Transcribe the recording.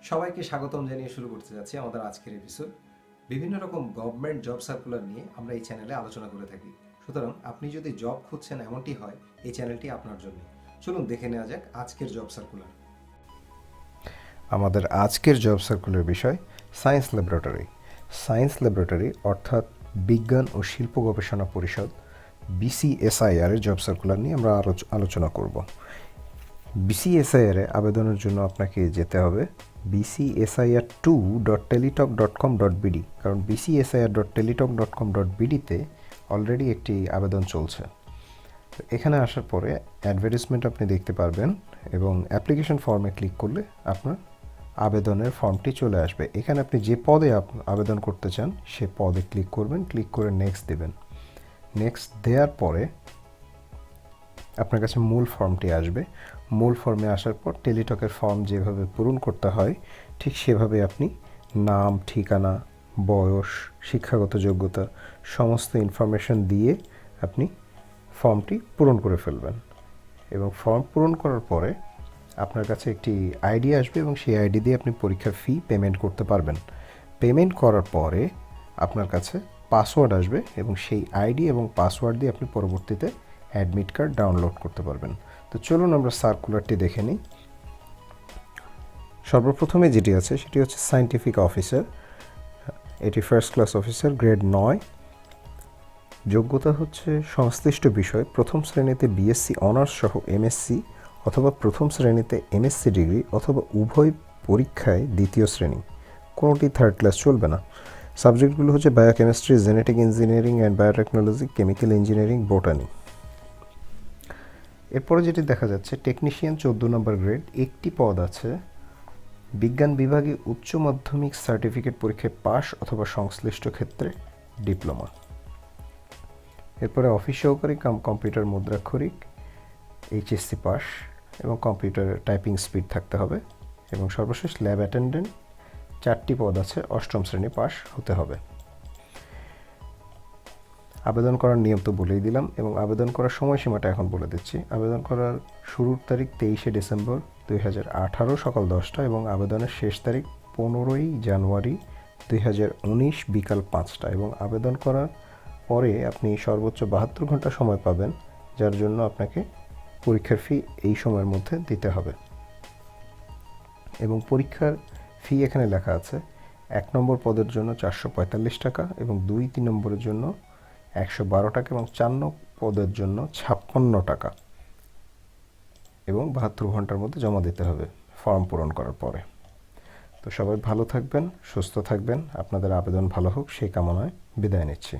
সবাইকে স্বাগতম জানিয়ে শুরু করতে যাচ্ছি আমাদের আজকের এপিসোড। বিভিন্ন রকম গভর্নমেন্ট জব সার্কুলার নিয়ে আমরা এই চ্যানেলে আলোচনা করে থাকি। সুতরাং আপনি যদি জব খুঁজছেন এমনটি হয়, এই চ্যানেলটি আপনার জন্য। চলুন দেখে নেওয়া যাক আজকের জব সার্কুলার। আমাদের আজকের জব সার্কুলার বিষয় সায়েন্স ল্যাবরেটরি। সায়েন্স ল্যাবরেটরি অর্থাৎ বিজ্ঞান ও শিল্প গবেষণা পরিষদ BCSIR এর জব সার্কুলার নিয়ে আমরা আলোচনা করব। BCSIR এ আবেদনের জন্য আপনাকে যেতে হবে bcsir2.teletalk.com.bd, কারণ bcsir.teletalk.com.bd তে অলরেডি একটি আবেদন চলছে। এখানে আসার পরে অ্যাডভার্টাইজমেন্ট আপনি দেখতে পারবেন এবং অ্যাপ্লিকেশন ফর্মে ক্লিক করলে আপনার আবেদনের ফর্মটি চলে আসবে। এখানে আপনি যে পদে আবেদন করতে চান সে পদে ক্লিক করবেন, ক্লিক করে নেক্সট দেবেন। নেক্সট দেওয়ার পরে আপনার কাছে মূল ফর্মটি আসবে। মূল ফর্মে আসার পর টেলিটকের ফর্ম যেভাবে পূরণ করতে হয় ঠিক সেভাবে আপনি নাম, ঠিকানা, বয়স, শিক্ষাগত যোগ্যতা সমস্ত ইনফরমেশন দিয়ে আপনি ফর্মটি পূরণ করে ফেলবেন। এবং ফর্ম পূরণ করার পরে আপনার কাছে একটি আইডি আসবে এবং সেই আইডি দিয়ে আপনি পরীক্ষার ফি পেমেন্ট করতে পারবেন। পেমেন্ট করার পরে আপনার কাছে পাসওয়ার্ড আসবে এবং সেই আইডি এবং পাসওয়ার্ড দিয়ে আপনি পরবর্তীতে অ্যাডমিট কার্ড ডাউনলোড করতে পারবেন। তো চলুন আমরা সার্কুলারটি দেখে নিই। সর্বপ্রথমে যেটি আছে সেটি হচ্ছে সায়েন্টিফিক অফিসার। এটি ফার্স্ট ক্লাস অফিসার, গ্রেড 9। যোগ্যতা হচ্ছে সংশ্লিষ্ট বিষয় প্রথম শ্রেণীতে বিএসসি অনার্স সহ এমএসসি অথবা প্রথম শ্রেণীতে এমএসসি ডিগ্রি অথবা উভয় পরীক্ষায় দ্বিতীয় শ্রেণী, কোনোটি থার্ড ক্লাস চলবে না। সাবজেক্টগুলো হচ্ছে biochemistry, genetic engineering and biotechnology, chemical engineering, botany. এরপরে যেটি দেখা যাচ্ছে টেকনিশিয়ান 14 নম্বর গ্রেড, একটি পদ আছে। বিজ্ঞান বিভাগে উচ্চ মাধ্যমিক সার্টিফিকেট পরীক্ষায় পাস অথবা সংশ্লিষ্ট ক্ষেত্রে ডিপ্লোমা। এরপরে অফিস সহকারী কাম কম্পিউটার মুদ্রাক্ষরিক, এইচএসসি পাস এবং কম্পিউটারের টাইপিং স্পিড থাকতে হবে। এবং সর্বশেষ ল্যাব অ্যাটেন্ডেন্ট, 4টি পদ আছে, 8ম শ্রেণী পাস হতে হবে। আবেদন করার নিয়ম তো বলেই দিলাম এবং আবেদন করার সময়সীমাটা এখন বলে দিচ্ছি। আবেদন করার শুরুর তারিখ 23শে ডিসেম্বর 2018 সকাল 10টা এবং আবেদনের শেষ তারিখ 15ই জানুয়ারি 2019 বিকাল 5টা। এবং আবেদন করার পরে আপনি সর্বোচ্চ 72 ঘন্টা সময় পাবেন, যার জন্য আপনাকে পরীক্ষার ফি এই সময়ের মধ্যে দিতে হবে। এবং পরীক্ষার ফি এখানে লেখা আছে। 1 নম্বর পদের জন্য 445 টাকা এবং 2-3 নম্বরের জন্য 112 টাকা এবং 4 পদের জন্য 56 টাকা এবং 72 ঘন্টার মধ্যে জমা দিতে হবে ফর্ম পূরণ করার পরে। তো সবাই ভালো থাকবেন, সুস্থ থাকবেন, আপনাদের আবেদন ভালো হোক সেই কামনায় বিদায় নিচ্ছি।